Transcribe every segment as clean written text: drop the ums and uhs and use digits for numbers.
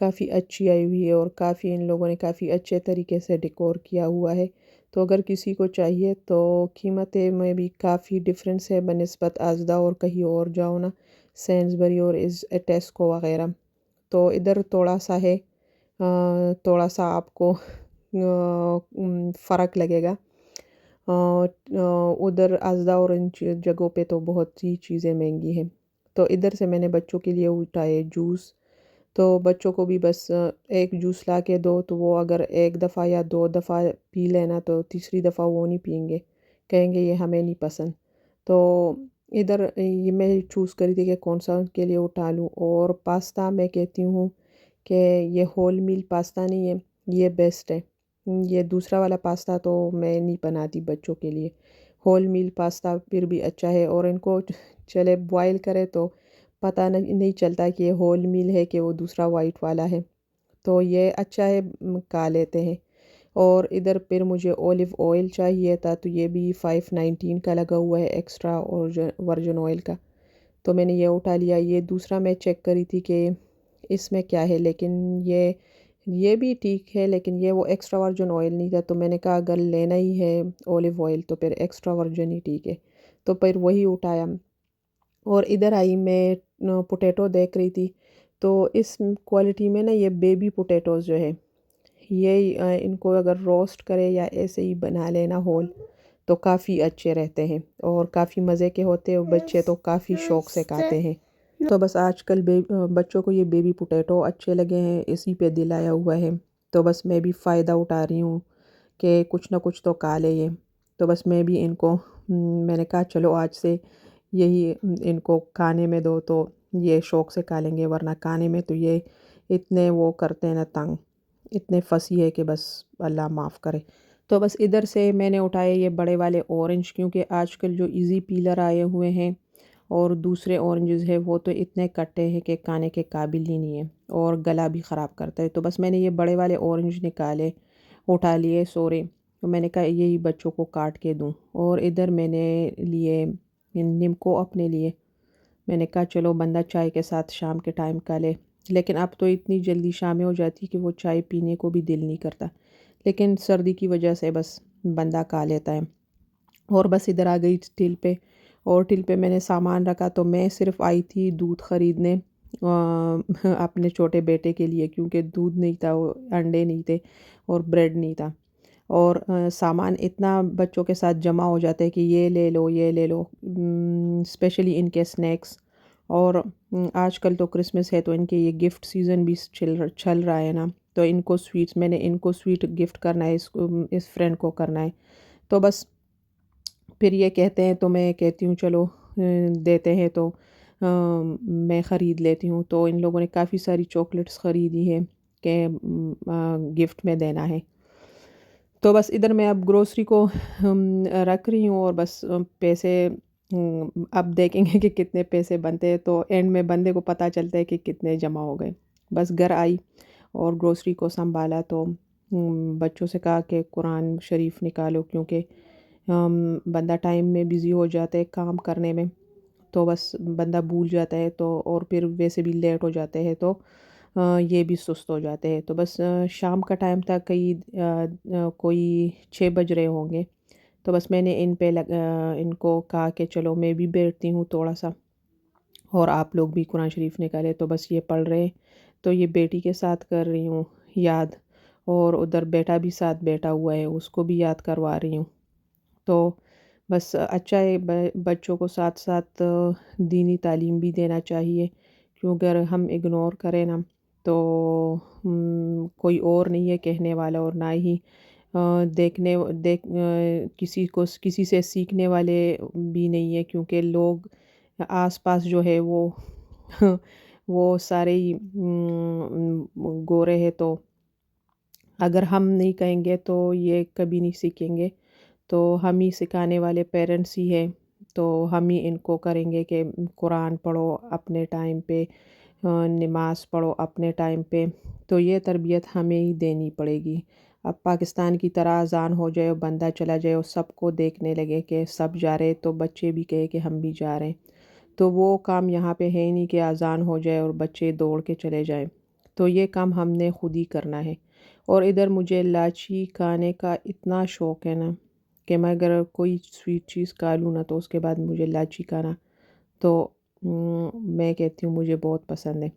کافی اچھی آئی ہوئی ہے اور کافی ان لوگوں نے کافی اچھے طریقے سے ڈیکور کیا ہوا ہے. تو اگر کسی کو چاہیے تو قیمتیں میں بھی کافی ڈفرینس ہے بنسبت ازدا اور کہیں اور جاؤ نا، سینسبری اور ٹیسکو وغیرہ. تو ادھر تھوڑا سا ہے، تھوڑا سا آپ کو فرق لگے گا. ادھر ازدا اور ان جگہوں پہ تو بہت سی چیزیں مہنگی ہیں. تو ادھر سے میں نے بچوں کے لیے اٹھائے جوس. تو بچوں کو بھی بس ایک جوس لا کے دو تو وہ اگر ایک دفعہ یا 2 دفعہ پی لینا تو تیسری دفعہ وہ نہیں پئیں گے، کہیں گے یہ ہمیں نہیں پسند. تو ادھر یہ میں چوز کری تھی کہ کون سا ان کے لیے اٹھا لوں. اور پاستا میں کہتی ہوں کہ یہ ہول میل پاستا نہیں ہے، یہ بیسٹ ہے. یہ دوسرا والا پاستا تو میں نہیں بناتی بچوں کے لیے. ہول میل پاستا پھر بھی اچھا ہے، اور ان کو چلے بوائل کرے تو پتہ نہیں چلتا کہ یہ ہول میل ہے کہ وہ دوسرا وائٹ والا ہے. تو یہ اچھا ہے، کھا لیتے ہیں. اور ادھر پھر مجھے اولیو آئل چاہیے تھا، تو یہ بھی 519 کا لگا ہوا ہے ایکسٹرا ورجن آئل کا. تو میں نے یہ اٹھا لیا. یہ دوسرا میں چیک کری تھی کہ اس میں کیا ہے، لیکن یہ بھی ٹھیک ہے، لیکن یہ وہ ایکسٹرا ورجن آئل نہیں تھا. تو میں نے کہا اگر لینا ہی ہے اولیو آئل تو پھر ایکسٹرا ورجن ہی ٹھیک ہے. تو پھر وہی اٹھایا. اور ادھر آئی میں پوٹیٹو دیکھ رہی تھی. تو اس کوالٹی میں نا یہ بیبی پوٹیٹوز جو ہے، یہ ان کو اگر روسٹ کرے یا ایسے ہی بنا لینا ہول تو کافی اچھے رہتے ہیں اور کافی مزے کے ہوتے ہیں. بچے تو کافی شوق سے کھاتے ہیں. تو بس آج کل بچوں کو یہ بیبی پوٹیٹو اچھے لگے ہیں، اسی پہ دل آیا ہوا ہے. تو بس میں بھی فائدہ اٹھا رہی ہوں کہ کچھ نہ کچھ تو کھا لے یہ. تو بس میں بھی ان کو میں نے کہا چلو آج سے یہی ان کو کھانے میں دو تو یہ شوق سے کھا لیں گے، ورنہ کھانے میں تو یہ اتنے وہ کرتے ہیں نا تنگ، اتنے پھنسی ہے کہ بس اللہ معاف کرے. تو بس ادھر سے میں نے اٹھائے یہ بڑے والے اورنج، کیونکہ آج کل جو ایزی پیلر آئے ہوئے ہیں اور دوسرے اورنجز ہے وہ تو اتنے کٹے ہیں کہ کھانے کے قابل ہی نہیں ہے اور گلا بھی خراب کرتا ہے. تو بس میں نے یہ بڑے والے اورنج نکالے، اٹھا لیے سورے. تو میں نے کہا یہی بچوں کو کاٹ کے دوں. اور ادھر میں نے لیے نمکو اپنے لیے. میں نے کہا چلو بندہ چائے کے ساتھ شام کے ٹائم کھا لے. لیکن اب تو اتنی جلدی شامیں ہو جاتی کہ وہ چائے پینے کو بھی دل نہیں کرتا، لیکن سردی کی وجہ سے بس بندہ کھا لیتا ہے. اور بس ادھر آ گئی ٹل پہ. اور ٹل پہ میں نے سامان رکھا. تو میں صرف آئی تھی دودھ خریدنے اپنے چھوٹے بیٹے کے لیے، کیونکہ دودھ نہیں تھا، انڈے نہیں تھے اور بریڈ نہیں تھا. اور سامان اتنا بچوں کے ساتھ جمع ہو جاتا ہے کہ یہ لے لو یہ لے لو، اسپیشلی ان کے سنیکس. اور آج کل تو کرسمس ہے تو ان کے یہ گفٹ سیزن بھی چل رہا ہے نا. تو ان کو سویٹس، میں نے ان کو سویٹ گفٹ کرنا ہے، اس فرینڈ کو کرنا ہے. تو بس پھر یہ کہتے ہیں تو میں کہتی ہوں چلو دیتے ہیں تو میں خرید لیتی ہوں. تو ان لوگوں نے کافی ساری چاکلیٹس خریدی ہے کہ گفٹ میں دینا ہے. تو بس ادھر میں اب گروسری کو رکھ رہی ہوں اور بس پیسے اب دیکھیں گے کہ کتنے پیسے بنتے ہیں. تو اینڈ میں بندے کو پتہ چلتا ہے کہ کتنے جمع ہو گئے. بس گھر آئی اور گروسری کو سنبھالا. تو بچوں سے کہا کہ قرآن شریف نکالو، کیونکہ بندہ ٹائم میں بزی ہو جاتا ہے کام کرنے میں، تو بس بندہ بھول جاتا ہے. تو اور پھر ویسے بھی لیٹ ہو جاتے ہیں تو یہ بھی سست ہو جاتے ہیں. تو بس شام کا ٹائم تھا، کوئی 6 بج رہے ہوں گے. تو بس میں نے ان کو کہا کہ چلو میں بھی بیٹھتی ہوں تھوڑا سا اور آپ لوگ بھی قرآن شریف نکالے. تو بس یہ پڑھ رہے. تو یہ بیٹی کے ساتھ کر رہی ہوں یاد، اور ادھر بیٹا بھی ساتھ بیٹھا ہوا ہے، اس کو بھی یاد کروا رہی ہوں. تو بس اچھا ہے، بچوں کو ساتھ ساتھ دینی تعلیم بھی دینا چاہیے، کیوں اگر ہم اگنور کریں نا تو کوئی اور نہیں ہے کہنے والا، اور نہ ہی کسی سے سیکھنے والے بھی نہیں ہے، کیونکہ لوگ آس پاس جو ہے وہ سارے ہی گورے ہیں. تو اگر ہم نہیں کہیں گے تو یہ کبھی نہیں سیکھیں گے. تو ہم ہی سکھانے والے پیرنٹس ہی ہیں. تو ہم ہی ان کو کریں گے کہ قرآن پڑھو اپنے ٹائم پہ، نماز پڑھو اپنے ٹائم پہ. تو یہ تربیت ہمیں ہی دینی پڑے گی. اب پاکستان کی طرح اذان ہو جائے اور بندہ چلا جائے اور سب کو دیکھنے لگے کہ سب جا رہے تو بچے بھی کہے کہ ہم بھی جا رہے ہیں. تو وہ کام یہاں پہ ہے ہی نہیں کہ اذان ہو جائے اور بچے دوڑ کے چلے جائیں. تو یہ کام ہم نے خود ہی کرنا ہے۔ اور ادھر مجھے لاچی کھانے کا اتنا شوق ہے نا کہ میں اگر کوئی سویٹ چیز کھا لوں نا تو اس کے بعد مجھے لاچی کھانا تو میں کہتی ہوں مجھے بہت پسند ہے۔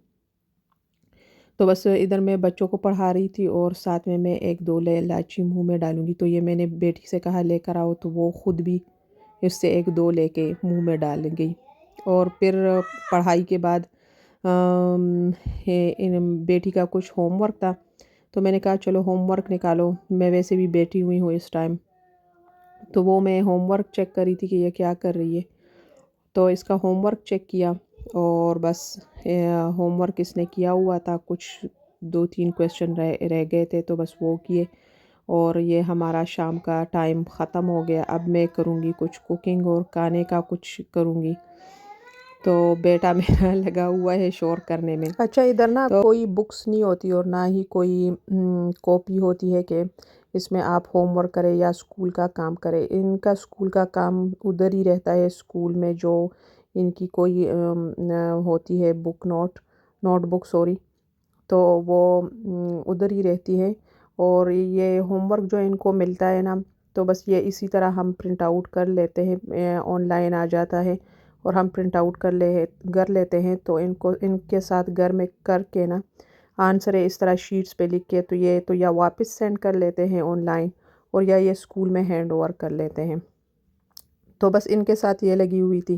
تو بس ادھر میں بچوں کو پڑھا رہی تھی اور ساتھ میں ایک دو لاچی منہ میں ڈالوں گی، تو یہ میں نے بیٹی سے کہا لے کر آؤ، تو وہ خود بھی اس سے ایک دو لے کے منہ میں ڈال گئی۔ اور پھر پڑھائی کے بعد بیٹی کا کچھ ہوم ورک تھا، تو میں نے کہا چلو ہوم ورک نکالو، میں ویسے بھی بیٹھی ہوئی ہوں اس ٹائم، تو وہ میں ہوم ورک چیک کر رہی تھی کہ یہ کیا کر رہی ہے، تو اس کا ہوم ورک چیک کیا اور بس ہوم ورک اس نے کیا ہوا تھا، کچھ 2-3 کویسچن رہ گئے تھے تو بس وہ کیے، اور یہ ہمارا شام کا ٹائم ختم ہو گیا۔ اب میں کروں گی کچھ کوکنگ اور کھانے کا کچھ کروں گی، تو بیٹا میرا لگا ہوا ہے شور کرنے میں۔ اچھا ادھر نا کوئی بکس نہیں ہوتی اور نہ ہی کوئی کاپی ہوتی ہے کہ اس میں آپ ہوم ورک کریں یا اسکول کا کام کریں۔ ان کا اسکول کا کام ادھر ہی رہتا ہے اسکول میں، جو ان کی کوئی ہوتی ہے نوٹ بک سوری، تو وہ ادھر ہی رہتی ہے۔ اور یہ ہوم ورک جو ان کو ملتا ہے نا، تو بس یہ اسی طرح ہم پرنٹ آؤٹ کر لیتے ہیں، آن لائن آ جاتا ہے اور ہم پرنٹ آؤٹ کر لیتے ہیں، تو ان کے ساتھ گھر میں کر کے نا آنسر ہے اس طرح شیٹس پہ لکھ کے، تو یہ تو یا واپس سینڈ کر لیتے ہیں آن لائن، اور یا یہ اسکول میں ہینڈ اوور کر لیتے ہیں۔ تو بس ان کے ساتھ یہ لگی ہوئی تھی۔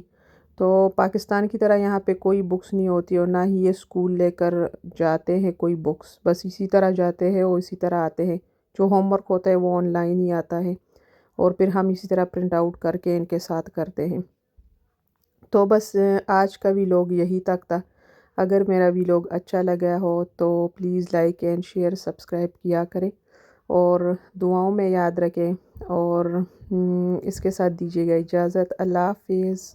تو پاکستان کی طرح یہاں پہ کوئی بکس نہیں ہوتی اور نہ ہی یہ اسکول لے کر جاتے ہیں کوئی بکس، بس اسی طرح جاتے ہیں اور اسی طرح آتے ہیں۔ جو ہوم ورک ہوتا ہے وہ آن لائن ہی آتا ہے، اور پھر ہم اسی طرح پرنٹ آؤٹ کر کے ان کے ساتھ کرتے ہیں۔ تو بس آج کا ویلاگ یہی تک تھا۔ اگر میرا ویلاگ اچھا لگا ہو تو please like and share subscribe کیا کریں، اور دعاؤں میں یاد رکھیں، اور اس کے ساتھ دیجیے گا اجازت۔ اللہ حافظ۔